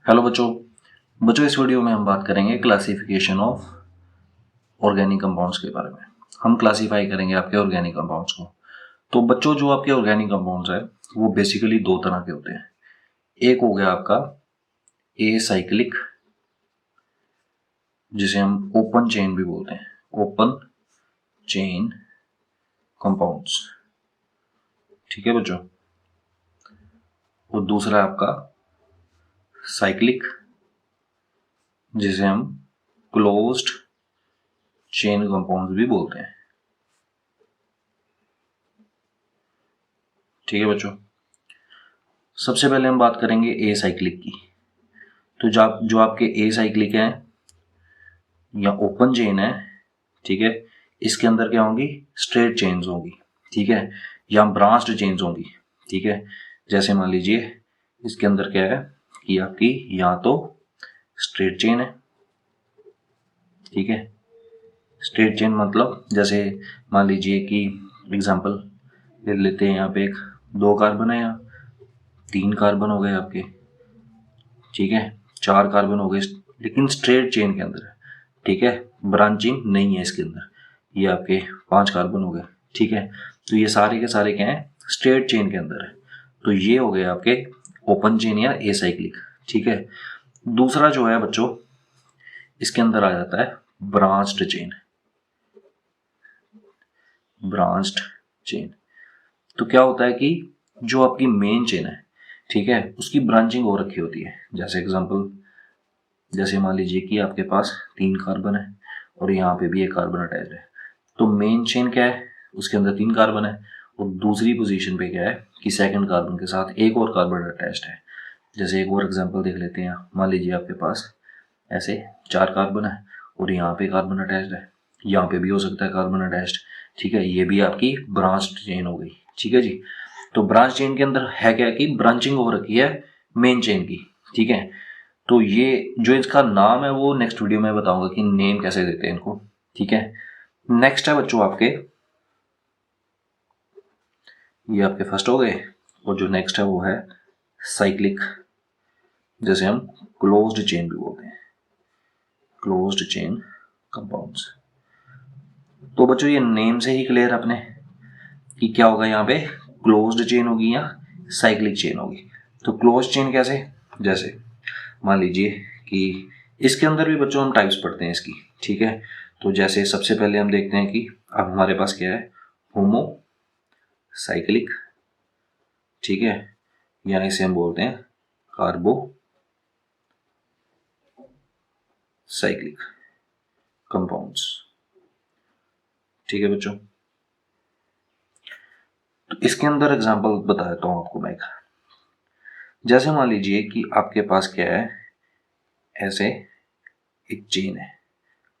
Hello बच्चों इस video में हम बात करेंगे क्लासिफिकेशन ऑफ ऑर्गेनिक कंपाउंड्स के बारे में। हम क्लासीफाई करेंगे आपके ऑर्गेनिक कंपाउंड्स को। तो बच्चों जो आपके ऑर्गेनिक कंपाउंड्स है वो बेसिकली दो तरह के होते हैं। एक हो गया आपका ए साइक्लिक, जिसे हम ओपन चेन भी बोलते हैं, ओपन चेन कंपाउंड्स, ठीक है बच्चों। और दूसरा आपका साइक्लिक, जिसे हम क्लोज्ड चेन कंपाउंड्स भी बोलते हैं, ठीक है बच्चों। सबसे पहले हम बात करेंगे ए साइक्लिक की। तो जो आपके ए साइक्लिक है या ओपन चेन है, ठीक है, इसके अंदर क्या होंगी, स्ट्रेट चेन्स होंगी, ठीक है, या ब्रांच्ड चेन्स होंगी, ठीक है। जैसे मान लीजिए इसके अंदर क्या है कि आपकी या तो स्ट्रेट चेन है, ठीक है। स्ट्रेट चेन मतलब जैसे मान लीजिए कि एग्जांपल ले लेते हैं, यहाँ पे एक 2 कार्बन है, यहाँ 3 कार्बन हो गए आपके, ठीक है, 4 कार्बन हो गए, लेकिन स्ट्रेट चेन के अंदर है, ठीक है, ब्रांचिंग नहीं है इसके अंदर। ये आपके 5 कार्बन हो गए, ठीक है। तो ये सारे के सारे क्या है, स्ट्रेट चेन के अंदर है। तो ये हो गए आपके ओपन चेन या एसाइक्लिक, ठीक है। दूसरा जो है बच्चों, इसके अंदर आ जाता है ब्रांच्ड चेन, ब्रांच्ड चेन। तो क्या होता है कि जो आपकी मेन चेन है, ठीक है, उसकी ब्रांचिंग हो रखी होती है। जैसे एग्जांपल, जैसे मान लीजिए कि आपके पास 3 कार्बन है और यहाँ पे भी एक कार्बन अटैच है। तो मेन चेन क्या है, उसके अंदर 3 कार्बन है, और दूसरी पोजीशन पे क्या है कि सेकंड कार्बन के साथ एक और कार्बन अटैच्ड है। जैसे एक और एग्जांपल देख लेते हैं, मान लीजिए आपके पास ऐसे 4 कार्बन है और यहाँ पे कार्बन अटैच्ड है, यहाँ पे भी हो सकता है कार्बन अटैच्ड, ठीक है। ये भी आपकी ब्रांच चेन हो गई, ठीक है जी। तो ब्रांच चेन के अंदर है क्या कि ब्रांचिंग हो रखी है मेन चेन की, ठीक है। तो ये जो इसका नाम है वो नेक्स्ट वीडियो में बताऊंगा कि नेम कैसे देते हैं इनको, ठीक है। नेक्स्ट है बच्चों आपके, ये आपके फर्स्ट हो गए, और जो नेक्स्ट है वो है साइक्लिक, जैसे हम क्लोज्ड चेन भी बोलते हैं, क्लोज्ड चेन कंपाउंड्स। तो बच्चों ये नेम से ही क्लियर अपने कि क्या होगा, यहाँ पे क्लोज्ड चेन होगी या साइक्लिक चेन होगी। तो क्लोज्ड चेन कैसे, जैसे मान लीजिए कि इसके अंदर भी बच्चों हम टाइप्स पढ़ते हैं इसकी, ठीक है। तो जैसे सबसे पहले हम देखते हैं कि अब हमारे पास क्या है, होमो साइक्लिक, ठीक है, या इसे हम बोलते हैं कार्बो साइक्लिक कंपाउंड्स, ठीक है बच्चों। तो इसके अंदर एग्जांपल बता देता हूं आपको मैं। जैसे मान लीजिए कि आपके पास क्या है, ऐसे एक चेन है,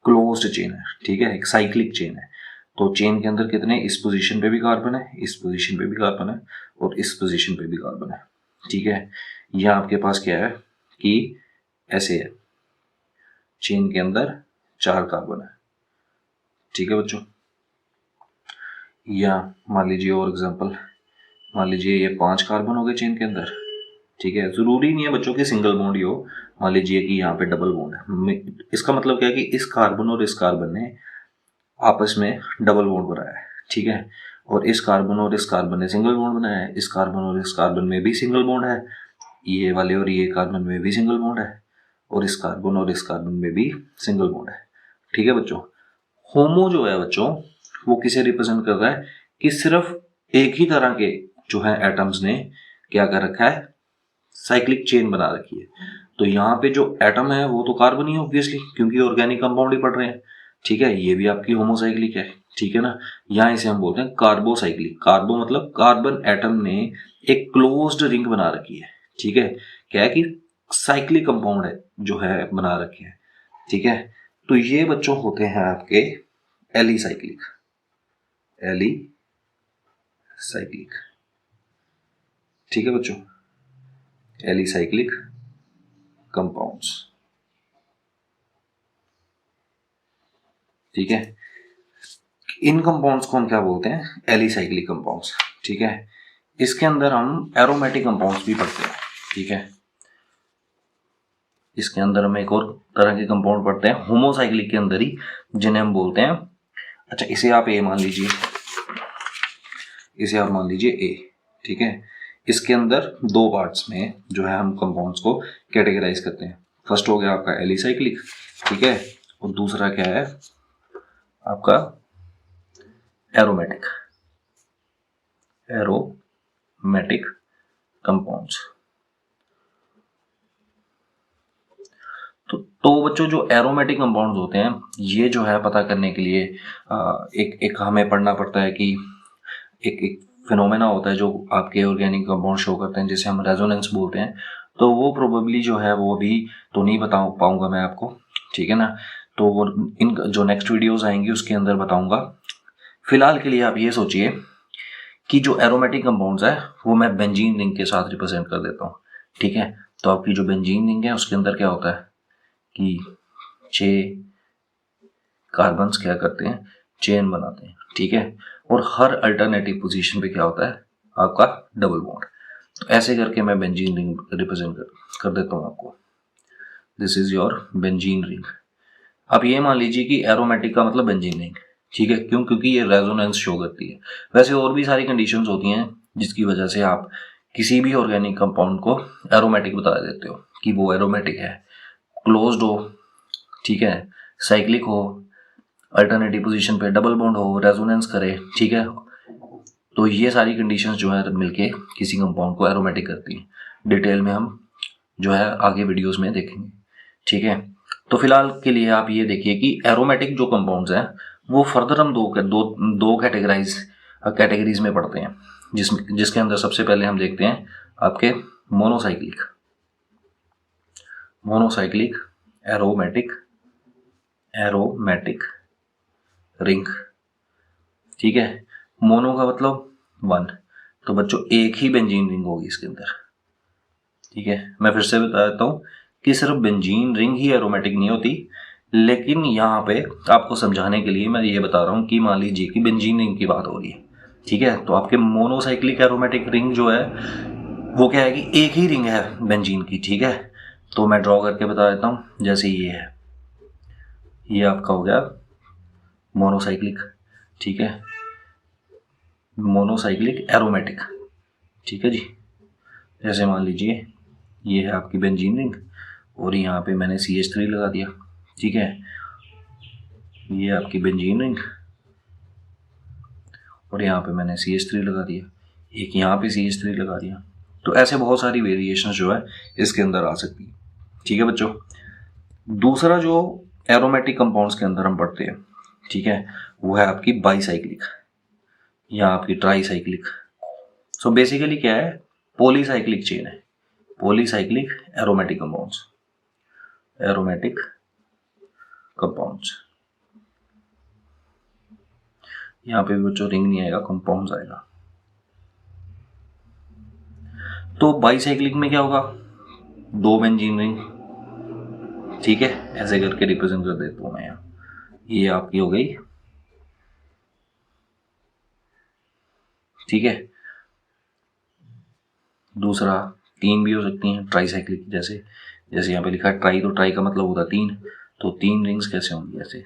क्लोज्ड चेन है, ठीक है, एक साइक्लिक चेन है। तो चेन के अंदर कितने, इस पोजीशन पे भी कार्बन है, इस पोजीशन पे भी कार्बन है, और इस पोजीशन पे भी कार्बन है, ठीक है। यह आपके पास क्या है कि ऐसे है, चेन के अंदर 4 कार्बन है, ठीक है बच्चों। या मान लीजिए और एग्जांपल, मान लीजिए ये 5 कार्बन हो गए चेन के अंदर, ठीक है। जरूरी नहीं है बच्चों की सिंगल बॉन्ड ही हो, मान लीजिए कि यहाँ पे डबल बॉन्ड है। इसका मतलब क्या है कि इस कार्बन और इस कार्बन ने आपस में डबल बॉन्ड बनाया है, ठीक है। और इस कार्बन और इस कार्बन ने सिंगल बॉन्ड बनाया है, इस कार्बन और इस कार्बन में भी सिंगल बॉन्ड है, ये वाले और ये कार्बन में भी सिंगल बॉन्ड है, और इस कार्बन और इस कार्बन में भी सिंगल बॉन्ड है, ठीक है बच्चों। होमो जो है बच्चों, वो किसे रिप्रेजेंट कर रहा है कि सिर्फ एक ही तरह के जो है एटम्स ने क्या कर रखा है, साइक्लिक चेन बना रखी है। तो यहाँ पे जो एटम है वो तो कार्बन ही ऑब्वियसली, क्योंकि ऑर्गेनिक कंपाउंड ही पढ़ रहे हैं, ठीक है। ये भी आपकी होमोसाइक्लिक है, ठीक है ना। यहाँ इसे हम बोलते हैं कार्बोसाइक्लिक। कार्बो मतलब कार्बन एटम ने एक क्लोज्ड रिंग बना रखी है, ठीक है। क्या है कि साइक्लिक कंपाउंड है जो है बना रखे हैं, ठीक है। तो ये बच्चों होते हैं आपके एलिसाइक्लिक, एलिसाइक्लिक, ठीक है बच्चों, एलिसाइक्लिक कंपाउंड्स, ठीक है। इन कंपाउंड्स को हम क्या बोलते हैं, एलिसाइक्लिक कंपाउंड्स, ठीक है। इसके अंदर हम एरोमेटिक कंपाउंड्स भी पढ़ते हैं, ठीक है। इसके अंदर हम एक और तरह के कंपाउंड पढ़ते हैं होमोसाइक्लिक के अंदर ही, जिन्हें हम बोलते हैं, अच्छा इसे आप ए मान लीजिए, इसे आप मान लीजिए ए, ठीक है। इसके अंदर दो पार्ट्स में जो है हम कंपाउंड्स को कैटेगराइज करते हैं। फर्स्ट हो गया आपका एलिसाइक्लिक, ठीक है, और दूसरा क्या है आपका एरोमेटिक, एरोमेटिक कंपाउंड्स। तो बच्चों जो एरोमेटिक कंपाउंड्स होते हैं ये जो है पता करने के लिए एक हमें पढ़ना पड़ता है कि एक फिनोमेना होता है जो आपके ऑर्गेनिक कंपाउंड शो करते हैं, जिसे हम रेजोनेंस बोलते हैं। तो वो प्रोबेबली जो है वो अभी तो नहीं बता पाऊंगा मैं आपको, ठीक है ना। तो इन जो नेक्स्ट वीडियोस आएंगी उसके अंदर बताऊंगा। फिलहाल के लिए आप ये सोचिए कि जो एरोमेटिक कंपाउंड्स है वो मैं बेंजीन रिंग के साथ रिप्रेजेंट कर देता हूँ, ठीक है। तो आपकी जो बेंजीन रिंग है उसके अंदर क्या होता है कि 6 कार्बन्स क्या करते हैं, चेन बनाते हैं, ठीक है। और हर अल्टरनेटिव पोजीशन पे क्या होता है आपका डबल बॉन्ड। तो ऐसे करके मैं बेंजीन रिंग रिप्रेजेंट कर देता हूँ आपको। This is your benzene ring. आप ये मान लीजिए कि एरोमेटिक का मतलब बेंजीन रिंग, ठीक है, क्यों, क्योंकि ये रेजोनेंस शो करती है। वैसे और भी सारी कंडीशंस होती हैं जिसकी वजह से आप किसी भी ऑर्गेनिक कंपाउंड को एरोमेटिक बता देते हो कि वो एरोमेटिक है। क्लोज्ड हो, ठीक है, साइक्लिक हो, अल्टरनेटिव पोजीशन पे डबल बॉन्ड हो, रेजोनेंस करे, ठीक है। तो ये सारी कंडीशंस जो है मिलके किसी कंपाउंड को एरोमेटिक करती हैं। डिटेल में हम जो है आगे वीडियोस में देखेंगे, ठीक है। तो फिलहाल के लिए आप ये देखिए कि एरोमेटिक जो कंपाउंड्स हैं वो फर्दर हम दो कैटेगरीज में पढ़ते हैं, जिसके अंदर सबसे पहले हम देखते हैं आपके मोनोसाइक्लिक एरोमेटिक रिंग, ठीक है। मोनो का मतलब 1, तो बच्चों एक ही बेंजीन रिंग होगी इसके अंदर, ठीक है। मैं फिर से बता देता हूँ कि सिर्फ बेंजीन रिंग ही एरोमेटिक नहीं होती, लेकिन यहाँ पे आपको समझाने के लिए मैं ये बता रहा हूँ कि मान लीजिए कि बेंजीन रिंग की बात हो रही है, ठीक है। तो आपके मोनोसाइक्लिक एरोमेटिक रिंग जो है वो क्या है कि एक ही रिंग है बेंजीन की, ठीक है। तो मैं ड्रॉ करके बता देता हूँ, जैसे ये है, ये आपका हो गया मोनोसाइक्लिक, ठीक है, मोनोसाइक्लिक एरोमेटिक, ठीक है जी। जैसे मान लीजिए ये है आपकी बेंजीन रिंग और यहाँ पे मैंने CH3 लगा दिया, ठीक है। ये आपकी बेंजीन रिंग और यहाँ पे मैंने CH3 लगा दिया, एक यहाँ पे CH3 लगा दिया। तो ऐसे बहुत सारी वेरिएशन जो है इसके अंदर आ सकती है, ठीक है बच्चों। दूसरा जो एरोमेटिक कंपाउंड्स के अंदर हम पढ़ते हैं, ठीक है, वो है आपकी बाईसाइक्लिक या आपकी ट्राईसाइक्लिक। सो बेसिकली क्या है, पॉलीसाइक्लिक चेन है, पॉलीसाइक्लिक एरोमेटिक कंपाउंड्स। यहाँ पे भी बच्चों रिंग नहीं आएगा, कंपाउंड्स आएगा। तो बाईसाइक्लिक में क्या होगा, 2 बेंजीन रिंग, ठीक है, ऐसे करके रिप्रेजेंट कर देता हूं मैं यहाँ। ये आपकी हो गई, ठीक है। दूसरा 3 भी हो सकती हैं ट्राईसाइक्लिक, जैसे यहाँ पे लिखा है ट्राई, तो ट्राई का मतलब होता है 3, तो 3 रिंग्स कैसे होंगी, ऐसे।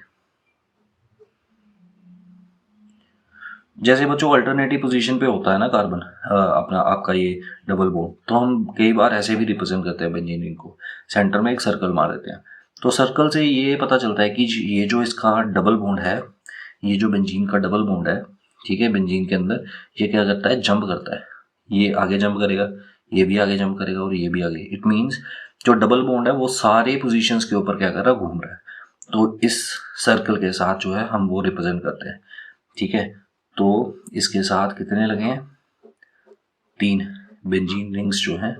जैसे बच्चों अल्टरनेटिव पोजीशन पे होता है ना कार्बन अपना आपका ये डबल बॉन्ड, तो हम कई बार ऐसे भी रिप्रेजेंट करते हैं बेंजीन रिंग को, सेंटर में एक सर्कल मार देते हैं। तो सर्कल से ये पता चलता है कि ये जो इसका डबल बॉन्ड है, ये जो बेंजीन का डबल बॉन्ड है, ठीक है, बेंजीन के अंदर ये क्या करता है, जंप करता है। ये आगे जंप करेगा, ये भी आगे जंप करेगा और ये भी आगे। इट मीन्स जो डबल बॉन्ड है वो सारे पोजीशंस के ऊपर क्या कर रहा है, घूम रहा है। तो इस सर्कल के साथ जो है हम वो रिप्रेजेंट करते हैं, ठीक है। तो इसके साथ कितने लगे हैं, 3 बेंजीन रिंग्स जो हैं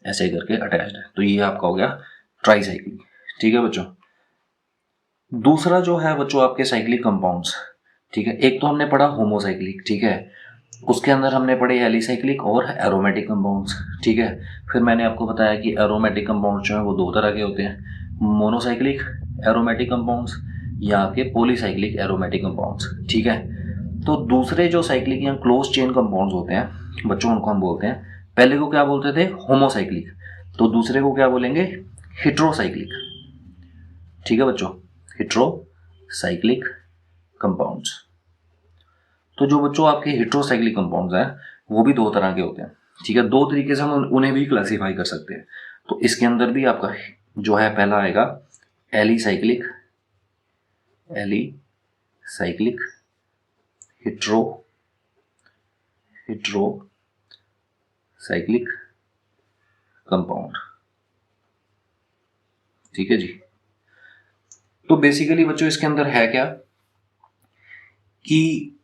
ऐसे करके अटैच्ड है। तो ये आपका हो गया ट्राईसाइक्लिक, ठीक है बच्चों। दूसरा जो है बच्चों आपके साइक्लिक कंपाउंड्स, ठीक है। एक तो हमने पढ़ा होमोसाइक्लिक, ठीक है, उसके अंदर हमने पढ़े एलिसाइक्लिक और एरोमेटिक कंपाउंड्स, ठीक है। फिर मैंने आपको बताया कि एरोमेटिक कंपाउंड्स जो हैं वो 2 तरह के होते हैं, मोनोसाइक्लिक एरोमेटिक कंपाउंड्स या आपके पॉलीसाइक्लिक एरोमेटिक कंपाउंड्स, ठीक है। तो दूसरे जो साइक्लिक या क्लोज चेन कंपाउंड्स होते हैं बच्चों, उनको हम बोलते हैं, पहले को क्या बोलते थे, होमोसाइक्लिक, तो दूसरे को क्या बोलेंगे, हेट्रोसाइक्लिक, ठीक है बच्चों, हेट्रोसाइक्लिक कंपाउंड्स। तो जो बच्चों आपके हेट्रोसाइक्लिक कंपाउंड्स हैं वो भी दो तरह के होते हैं, ठीक है, दो तरीके से हम उन्हें भी क्लासीफाई कर सकते हैं। तो इसके अंदर भी आपका जो है पहला आएगा एलिसाइक्लिक, हेट्रोसाइक्लिक कंपाउंड, ठीक है जी। तो बेसिकली बच्चों इसके अंदर है क्या कि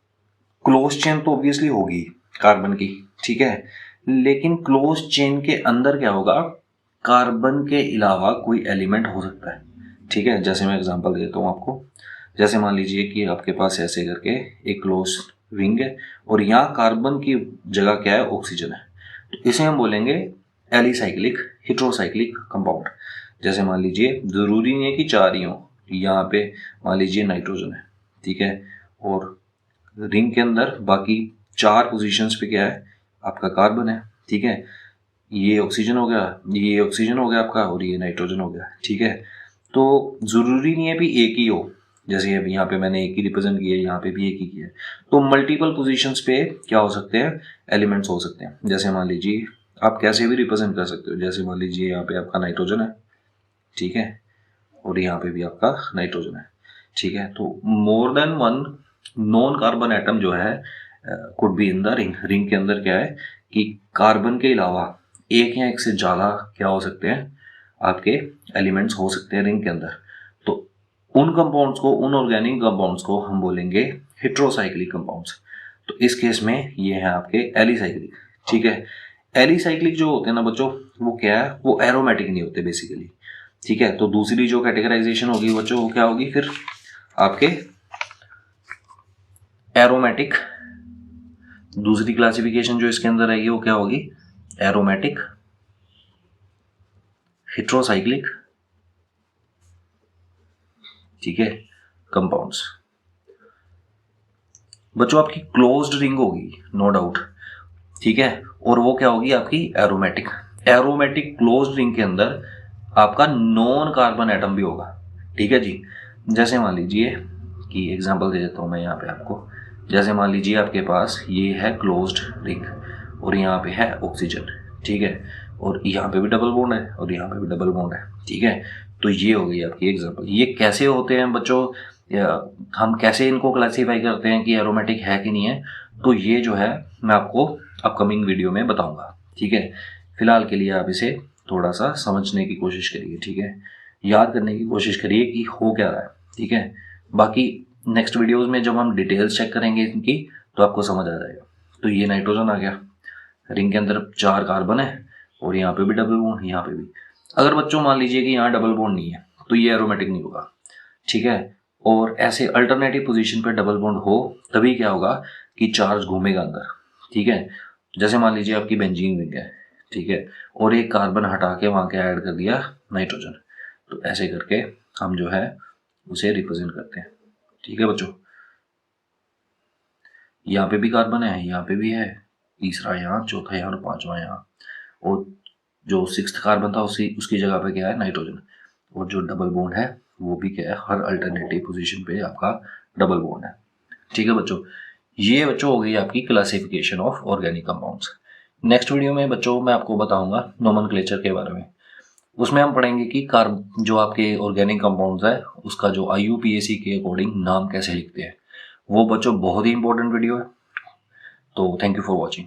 क्लोज चेन तो ऑब्वियसली होगी कार्बन की, ठीक है, लेकिन क्लोज चेन के अंदर क्या होगा, कार्बन के अलावा कोई एलिमेंट हो सकता है, ठीक है। जैसे मैं एग्जांपल देता हूँ आपको, जैसे मान लीजिए कि आपके पास ऐसे करके एक क्लोज रिंग है और यहाँ कार्बन की जगह क्या है, ऑक्सीजन है, तो इसे हम बोलेंगे एलिसाइक्लिक हेट्रोसाइक्लिक कंपाउंड। जैसे मान लीजिए जरूरी नहीं है कि चार ही हो, यहाँ पे मान लीजिए नाइट्रोजन है, ठीक है, और रिंग के अंदर बाकी चार पोजीशंस पे क्या है, आपका कार्बन है, ठीक है, ये ऑक्सीजन हो गया, ये ऑक्सीजन हो गया आपका, और ये नाइट्रोजन हो गया, ठीक है। तो जरूरी नहीं है भी एक ही हो, जैसे अभी यहाँ पे मैंने एक ही रिप्रेजेंट किया है, यहाँ पे भी एक ही किया है, तो मल्टीपल पोजीशंस पे क्या हो सकते हैं, एलिमेंट्स हो सकते हैं। जैसे मान लीजिए आप कैसे भी रिप्रेजेंट कर सकते हो, जैसे मान लीजिए यहाँ पे आपका नाइट्रोजन है, ठीक है, और यहाँ पे भी आपका नाइट्रोजन है, ठीक है। तो more than one non carbon atom जो है could be in the ring. Ring के अंदर क्या है कि कार्बन के अलावा एक या एक से ज़्यादा क्या हो सकते हैं, आपके एलिमेंट्स हो सकते हैं रिंग के अंदर। तो उन कंपाउंड्स को, उन ऑर्गेनिक कंपाउंड्स को हम बोलेंगे हेट्रोसाइक्लिक कंपाउंड्स। तो इस केस में ये है आपके एलिसाइक्लिक, ठीक है। एलिसाइक्लिक जो होते हैं ना बच्चों, वो क्या है, वो एरोमेटिक नहीं होते बेसिकली, ठीक है। तो दूसरी जो कैटेगराइजेशन होगी बच्चों वो क्या होगी फिर आपके एरोमेटिक, दूसरी क्लासिफिकेशन जो इसके अंदर आएगी वो क्या होगी, एरोमेटिक हेट्रोसाइक्लिक, ठीक है, कंपाउंड्स। बच्चों आपकी क्लोज्ड रिंग होगी नो डाउट, ठीक है, और वो क्या होगी आपकी एरोमेटिक। एरोमेटिक क्लोज्ड रिंग के अंदर आपका नॉन कार्बन एटम भी होगा, ठीक है जी। जैसे मान लीजिए कि एग्जांपल दे देता हूँ मैं यहाँ पे आपको, जैसे मान लीजिए आपके पास ये है क्लोज्ड रिंग और यहाँ पे है ऑक्सीजन, ठीक है, और यहाँ पे भी डबल बॉन्ड है और यहाँ पे भी डबल बॉन्ड है, ठीक है। तो ये हो गई आपकी एग्जांपल। ये कैसे होते हैं बच्चों, हम कैसे इनको क्लासीफाई करते हैं कि एरोमेटिक है कि नहीं है, तो ये जो है मैं आपको अपकमिंग वीडियो में बताऊंगा, ठीक है। फिलहाल के लिए आप इसे थोड़ा सा समझने की कोशिश करिए, ठीक है, याद करने की कोशिश करिए कि हो क्या रहा है, ठीक है। बाकी नेक्स्ट वीडियोस में जब हम डिटेल्स चेक करेंगे इनकी तो आपको समझ आ जाएगा। तो ये नाइट्रोजन आ गया, रिंग के अंदर 4 कार्बन है और यहाँ पे भी डबल बॉन्ड, यहाँ पे भी। अगर बच्चों मान लीजिए कि यहाँ डबल बॉन्ड नहीं है तो ये एरोमेटिक नहीं होगा, ठीक है। और ऐसे अल्टरनेटिव पोजीशन पे डबल बॉन्ड हो तभी क्या होगा कि चार्ज घूमेगा अंदर, ठीक है। जैसे मान लीजिए आपकी बेंजीन रिंग है, ठीक है, और एक कार्बन हटा के वहाँ के ऐड कर दिया नाइट्रोजन, तो ऐसे करके हम जो है उसे रिप्रेजेंट करते हैं, ठीक है बच्चों। यहाँ पे भी कार्बन है, यहाँ पे भी है, तीसरा यहाँ, चौथा यहाँ और पांचवा यहाँ, और जो 6th कार्बन था उसकी जगह पे क्या है, नाइट्रोजन, और जो डबल बॉन्ड है वो भी क्या है, हर अल्टरनेटिव पोजीशन पे आपका डबल बॉन्ड है, ठीक है बच्चों। ये बच्चों हो गई आपकी classification of organic compounds. Next video में बच्चों मैं आपको बताऊंगा नोमेनक्लेचर के बारे में। उसमें हम पढ़ेंगे कि जो आपके ऑर्गेनिक कंपाउंड्स है उसका जो IUPAC के अकॉर्डिंग नाम कैसे लिखते हैं। वो बच्चों बहुत ही इंपॉर्टेंट वीडियो है। तो थैंक यू फॉर वॉचिंग।